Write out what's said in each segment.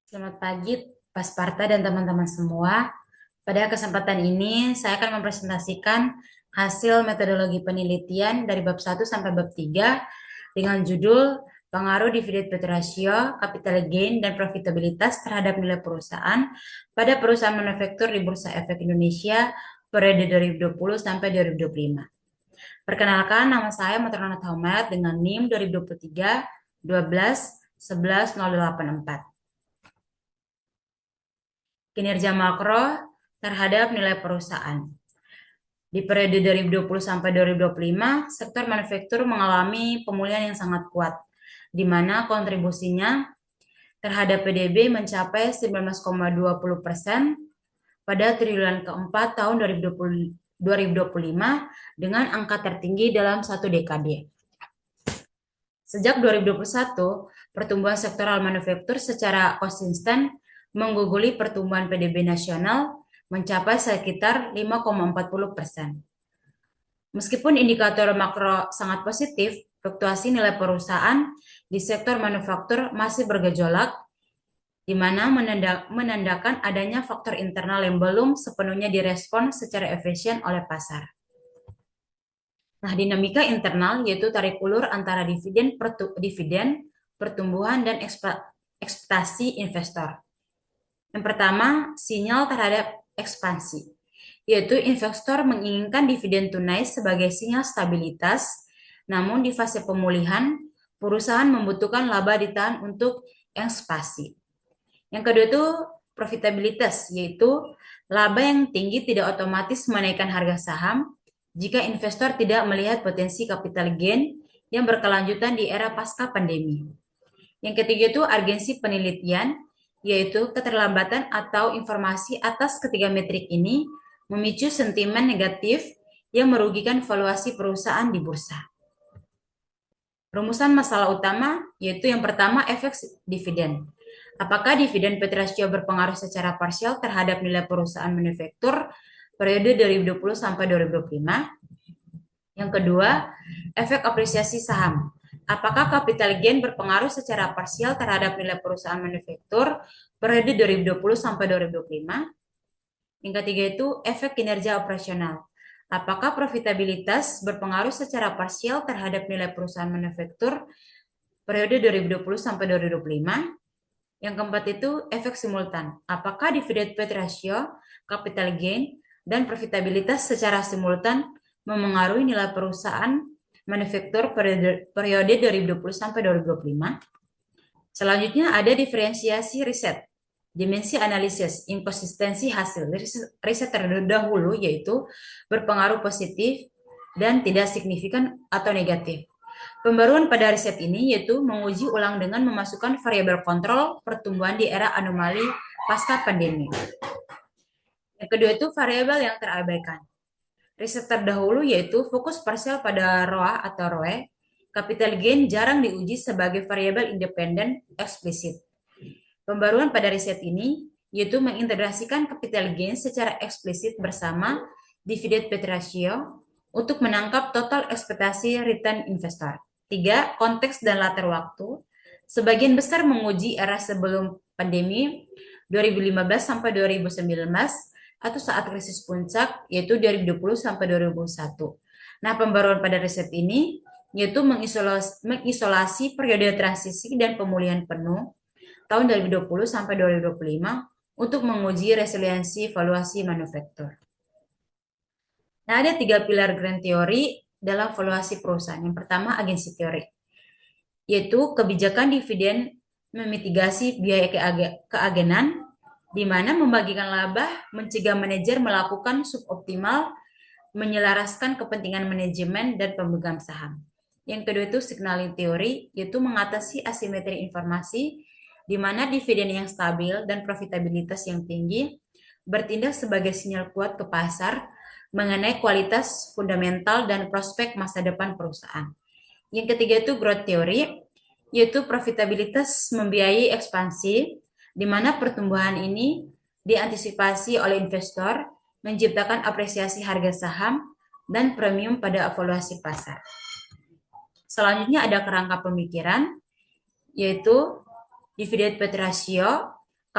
Selamat pagi, Pak Sparta dan teman-teman semua. Pada kesempatan ini, saya akan mempresentasikan hasil metodologi penelitian dari bab 1 sampai bab 3 dengan judul Pengaruh Dividend Pay Ratio, Capital Gain, dan Profitabilitas terhadap nilai perusahaan pada perusahaan manufaktur di Bursa Efek Indonesia periode 2020 sampai 2025. Perkenalkan, nama saya Matrona Taumet dengan NIM 2023 12 11 084. Kinerja makro terhadap nilai perusahaan. Di periode 2020 sampai 2025, sektor manufaktur mengalami pemulihan yang sangat kuat, di mana kontribusinya terhadap PDB mencapai 19,20% pada triwulan keempat tahun 2025 dengan angka tertinggi dalam satu dekade. Sejak 2021, pertumbuhan sektoral manufaktur secara konsisten mengguguli pertumbuhan PDB nasional mencapai sekitar 5,40%. Meskipun indikator makro sangat positif, fluktuasi nilai perusahaan di sektor manufaktur masih bergejolak, di mana menandakan adanya faktor internal yang belum sepenuhnya direspon secara efisien oleh pasar. Nah, dinamika internal yaitu tarik ulur antara dividen, pertumbuhan, dan ekspektasi investor. Yang pertama, sinyal terhadap ekspansi, yaitu investor menginginkan dividen tunai sebagai sinyal stabilitas, namun di fase pemulihan, perusahaan membutuhkan laba ditahan untuk ekspansi. Yang kedua itu profitabilitas, yaitu laba yang tinggi tidak otomatis menaikkan harga saham jika investor tidak melihat potensi capital gain yang berkelanjutan di era pasca pandemi. Yang ketiga itu urgensi penelitian, yaitu keterlambatan atau informasi atas ketiga metrik ini memicu sentimen negatif yang merugikan valuasi perusahaan di bursa. Rumusan masalah utama yaitu yang pertama efek dividen. Apakah dividen P/E ratio berpengaruh secara parsial terhadap nilai perusahaan manufaktur periode 2020 sampai 2025? Yang kedua, efek apresiasi saham. Apakah capital gain berpengaruh secara parsial terhadap nilai perusahaan manufaktur periode 2020 sampai 2025? Yang ketiga itu efek kinerja operasional. Apakah profitabilitas berpengaruh secara parsial terhadap nilai perusahaan manufaktur periode 2020 sampai 2025? Yang keempat itu efek simultan. Apakah dividend pay ratio, capital gain, dan profitabilitas secara simultan memengaruhi nilai perusahaan manufaktur periode 2020 sampai 2025? Selanjutnya ada diferensiasi riset. Dimensi analisis, inkonsistensi hasil. Riset terdahulu yaitu berpengaruh positif dan tidak signifikan atau negatif. Pembaruan pada riset ini yaitu menguji ulang dengan memasukkan variabel kontrol pertumbuhan di era anomali pasca pandemi. Yang kedua itu variabel yang terabaikan. Riset terdahulu yaitu fokus parsial pada ROA atau ROE. Capital gain jarang diuji sebagai variabel independen eksplisit. Pembaruan pada riset ini yaitu mengintegrasikan capital gain secara eksplisit bersama dividend pay ratio untuk menangkap total ekspektasi return investor. 3. Konteks dan latar waktu. Sebagian besar menguji era sebelum pandemi 2015 sampai 2019 atau saat krisis puncak yaitu 2020 sampai 2021. Nah, pembaruan pada riset ini yaitu mengisolasi periode transisi dan pemulihan penuh tahun 2020 sampai 2025 untuk menguji resiliensi valuasi manufaktur. Nah, ada 3 pilar grand teori dalam valuasi perusahaan. Yang pertama, agensi teori, yaitu kebijakan dividen memitigasi biaya keagenan, di mana membagikan laba mencegah manajer melakukan suboptimal, menyelaraskan kepentingan manajemen dan pemegang saham. Yang kedua itu signaling teori, yaitu mengatasi asimetri informasi, di mana dividen yang stabil dan profitabilitas yang tinggi bertindak sebagai sinyal kuat ke pasar mengenai kualitas fundamental dan prospek masa depan perusahaan. Yang ketiga itu growth theory, yaitu profitabilitas membiayai ekspansi, di mana pertumbuhan ini diantisipasi oleh investor, menciptakan apresiasi harga saham dan premium pada evaluasi pasar. Selanjutnya ada kerangka pemikiran, yaitu dividend pay ratio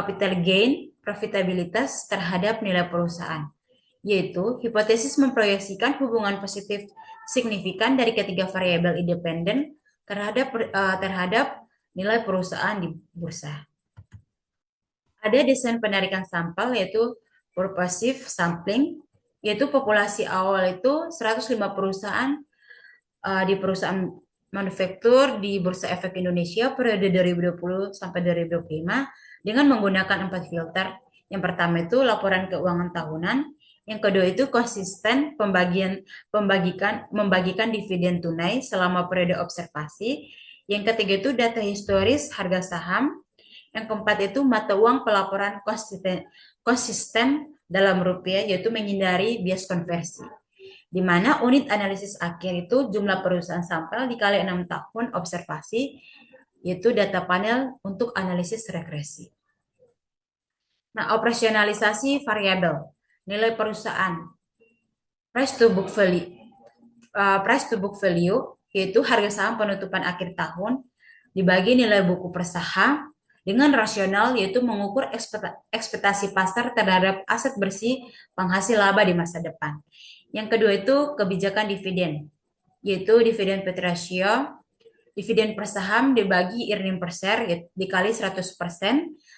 capital gain, profitabilitas terhadap nilai perusahaan, yaitu hipotesis memproyeksikan hubungan positif signifikan dari ketiga variabel independen terhadap nilai perusahaan di bursa. Ada desain penarikan sampel yaitu purposive sampling, yaitu populasi awal itu 105 perusahaan di perusahaan manufaktur di Bursa Efek Indonesia periode 2020 sampai 2025 dengan menggunakan 4 filter. Yang pertama itu laporan keuangan tahunan, yang kedua itu konsisten membagikan dividen tunai selama periode observasi, yang ketiga itu data historis harga saham, yang keempat itu mata uang pelaporan konsisten dalam rupiah, yaitu menghindari bias konversi. Di mana unit analisis akhir itu jumlah perusahaan sampel dikali 6 tahun observasi, yaitu data panel untuk analisis regresi. Nah, operasionalisasi variabel nilai perusahaan, price to book value, yaitu harga saham penutupan akhir tahun dibagi nilai buku per saham dengan rasional, yaitu mengukur ekspektasi pasar terhadap aset bersih penghasil laba di masa depan. Yang kedua itu kebijakan dividen, yaitu dividen payout ratio, dividen per saham dibagi earning per share dikali 100%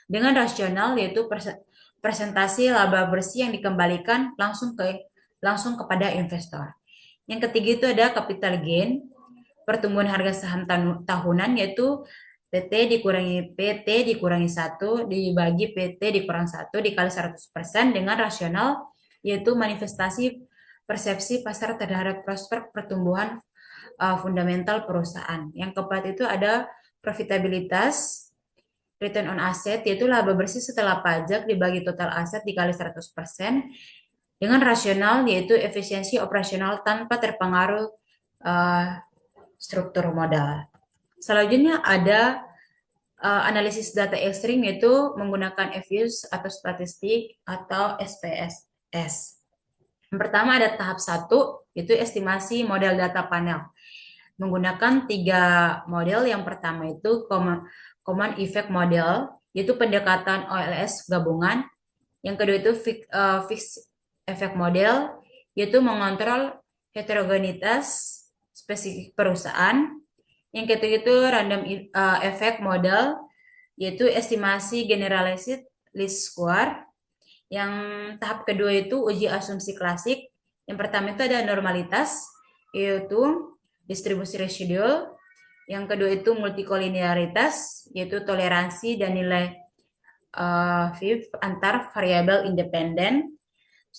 dengan rasional, yaitu presentasi laba bersih yang dikembalikan langsung kepada investor. Yang ketiga itu ada capital gain, pertumbuhan harga saham tahunan, yaitu PT dikurangi PT dikurangi 1 dibagi PT dikurangi 1 dikali 100% dengan rasional, yaitu manifestasi persepsi pasar terhadap prospek pertumbuhan fundamental perusahaan. Yang keempat itu ada profitabilitas, return on asset, yaitu laba bersih setelah pajak dibagi total aset dikali 100% dengan rasional, yaitu efisiensi operasional tanpa terpengaruh struktur modal. Selanjutnya ada analisis data ekstrim, yaitu menggunakan FUS atau statistik atau SPSS. Yang pertama ada tahap 1, yaitu estimasi model data panel. Menggunakan 3 model. Yang pertama itu common effect model, yaitu pendekatan OLS gabungan. Yang kedua itu fixed effect model, yaitu mengontrol heterogenitas spesifik perusahaan. Yang ketiga itu random effect model, yaitu estimasi generalized least square. Yang tahap kedua itu uji asumsi klasik. Yang pertama itu ada normalitas, yaitu distribusi residual. Yang kedua itu multikolinearitas, yaitu toleransi dan nilai VIF antar variabel independen.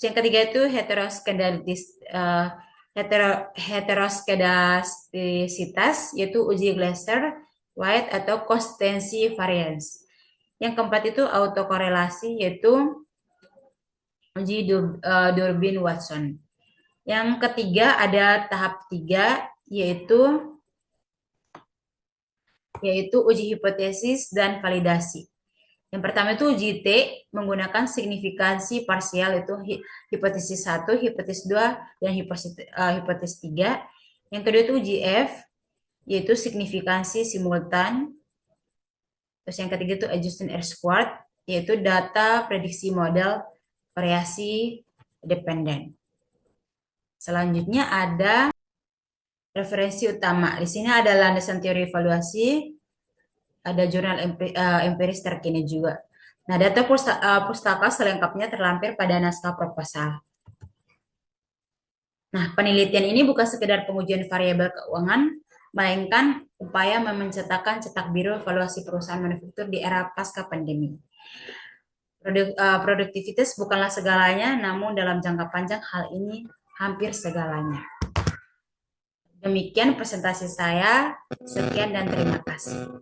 Yang ketiga itu heteroskedastisitas, yaitu uji Gleiser-White atau konsistensi variance. Yang keempat itu autokorelasi, yaitu uji Durbin-Watson. Yang ketiga ada tahap 3, yaitu uji hipotesis dan validasi. Yang pertama itu uji T menggunakan signifikansi parsial, itu hipotesis 1, hipotesis 2, dan hipotesis 3. Yang kedua itu uji F, yaitu signifikansi simultan. Terus yang ketiga itu adjusted R-squared, yaitu data prediksi model variasi dependen. Selanjutnya ada referensi utama. Di sini ada landasan teori evaluasi, ada jurnal empiris terkini juga. Nah, data pustaka selengkapnya terlampir pada naskah proposal. Nah, penelitian ini bukan sekedar pengujian variabel keuangan, melainkan upaya memencetakan cetak biru evaluasi perusahaan manufaktur di era pasca pandemi. Produktivitas bukanlah segalanya, namun dalam jangka panjang hal ini hampir segalanya. Demikian presentasi saya. Sekian dan terima kasih.